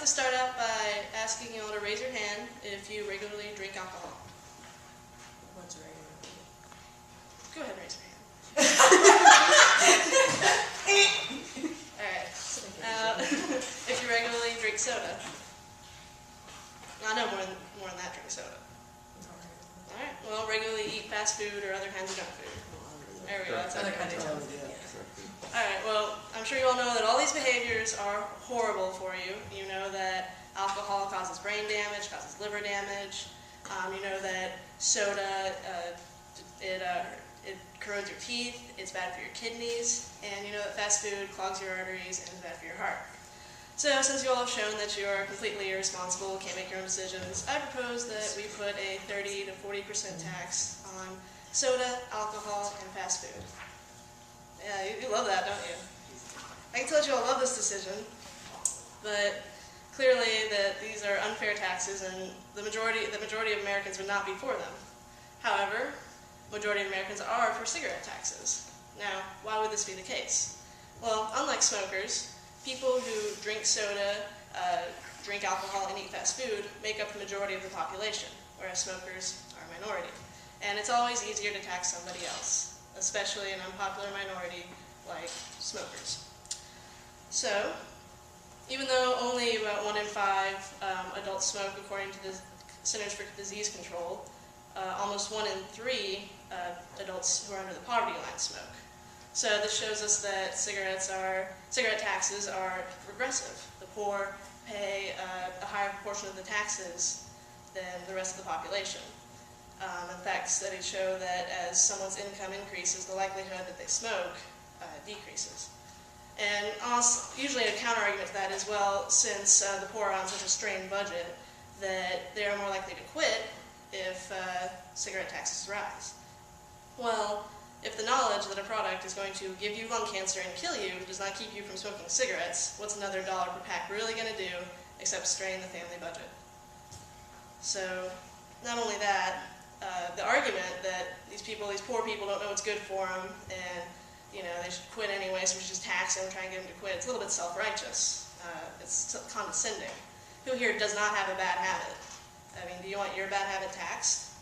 start out by asking you all to raise your hand if you regularly drink alcohol. What's regular? Go ahead and raise your hand. Alright. If you regularly drink soda. I know more than that drink soda. Alright. Well, regularly eat fast food or other kinds of junk food. There we go. That's Other okay. kinds of junk food. Alright, well, I'm sure you all know that all these behaviors are horrible for you. You know that alcohol causes brain damage, causes liver damage. You know that soda, it corrodes your teeth, it's bad for your kidneys, and you know that fast food clogs your arteries and is bad for your heart. So since you all have shown that you are completely irresponsible, can't make your own decisions, I propose that we put a 30 to 40% tax on soda, alcohol, and fast food. Yeah, you love that, don't you? I can tell you all love this decision, but clearly that these are unfair taxes and the majority of Americans would not be for them. However, majority of Americans are for cigarette taxes. Now, why would this be the case? Well, unlike smokers, people who drink soda, drink alcohol, and eat fast food make up the majority of the population, whereas smokers are a minority. And it's always easier to tax somebody else, especially an unpopular minority like smokers. So, even though only about 1 in 5 adults smoke according to the Centers for Disease Control, almost 1 in 3 adults who are under the poverty line smoke. So this shows us that cigarette taxes are regressive. The poor pay a higher proportion of the taxes than the rest of the population. In fact, studies show that as someone's income increases, the likelihood that they smoke decreases. And usually a counter-argument to that is, well, since the poor are on such a strained budget, that they are more likely to quit if cigarette taxes rise. Well, if the knowledge that a product is going to give you lung cancer and kill you does not keep you from smoking cigarettes, what's another dollar per pack really going to do except strain the family budget? So, not only that, the argument that these poor people don't know what's good for them and they should quit anyway, so we should just tax them and try and get them to quit. It's a little bit self-righteous. It's condescending. Who here does not have a bad habit? I mean, do you want your bad habit taxed?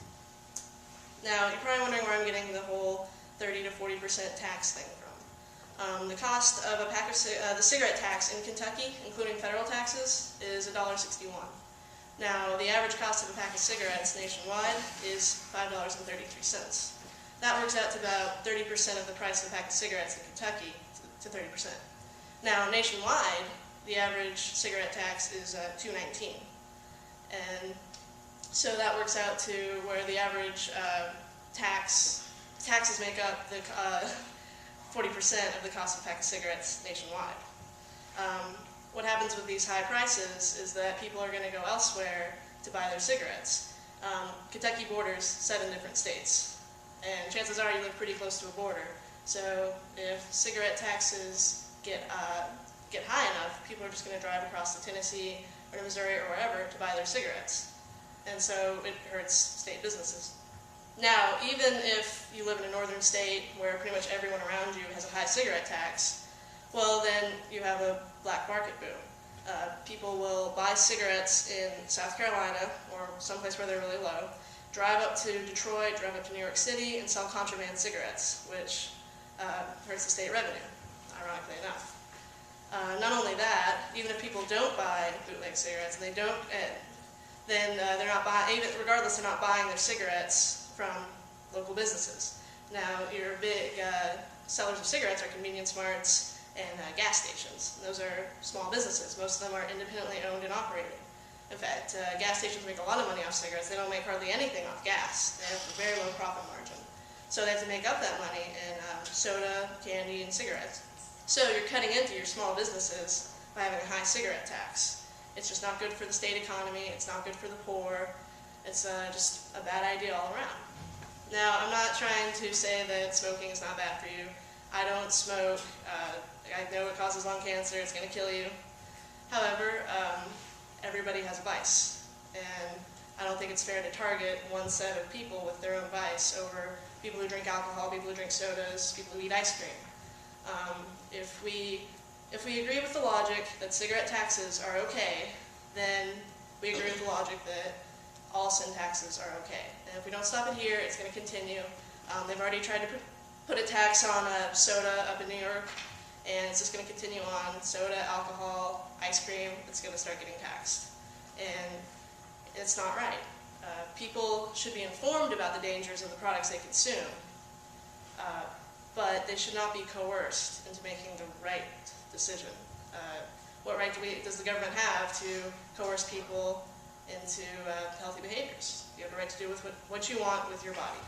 Now, you're probably wondering where I'm getting the whole 30 to 40% tax thing from. The cost of a pack of the cigarette tax in Kentucky, including federal taxes, is $1.61. Now, the average cost of a pack of cigarettes nationwide is $5.33. That works out to about 30% of the price of a pack of cigarettes in Kentucky, to 30%. Now, nationwide, the average cigarette tax is $2.19. And so that works out to where the average taxes make up the 40% of the cost of a pack of cigarettes nationwide. What happens with these high prices is that people are going to go elsewhere to buy their cigarettes. Kentucky borders 7 different states, and chances are you live pretty close to a border. So if cigarette taxes get high enough, people are just going to drive across to Tennessee or to Missouri or wherever to buy their cigarettes. And so it hurts state businesses. Now, even if you live in a northern state where pretty much everyone around you has a high cigarette tax, well, then you have a black market boom. People will buy cigarettes in South Carolina or someplace where they're really low, drive up to Detroit, drive up to New York City, and sell contraband cigarettes, which hurts the state revenue, ironically enough. Not only that, even if people don't buy bootleg cigarettes, and they don't, then they're not buying, even regardless, they're not buying their cigarettes from local businesses. Now, your big sellers of cigarettes are convenience marts and gas stations. Those are small businesses. Most of them are independently owned and operated. In fact, gas stations make a lot of money off cigarettes. They don't make hardly anything off gas. They have a very low profit margin. So they have to make up that money in soda, candy, and cigarettes. So you're cutting into your small businesses by having a high cigarette tax. It's just not good for the state economy. It's not good for the poor. It's just a bad idea all around. Now, I'm not trying to say that smoking is not bad for you. I don't smoke. I know it causes lung cancer. It's going to kill you. However, everybody has a vice. And I don't think it's fair to target one set of people with their own vice over people who drink alcohol, people who drink sodas, people who eat ice cream. If we agree with the logic that cigarette taxes are okay, then we agree with the logic that all sin taxes are okay. And if we don't stop it here, it's going to continue. They've already tried to put a tax on soda up in New York, and it's just going to continue on. Soda, alcohol, ice cream, it's going to start getting taxed. And it's not right. People should be informed about the dangers of the products they consume, but they should not be coerced into making the right decision. What right does the government have to coerce people into healthy behaviors? You have the right to do with what you want with your body.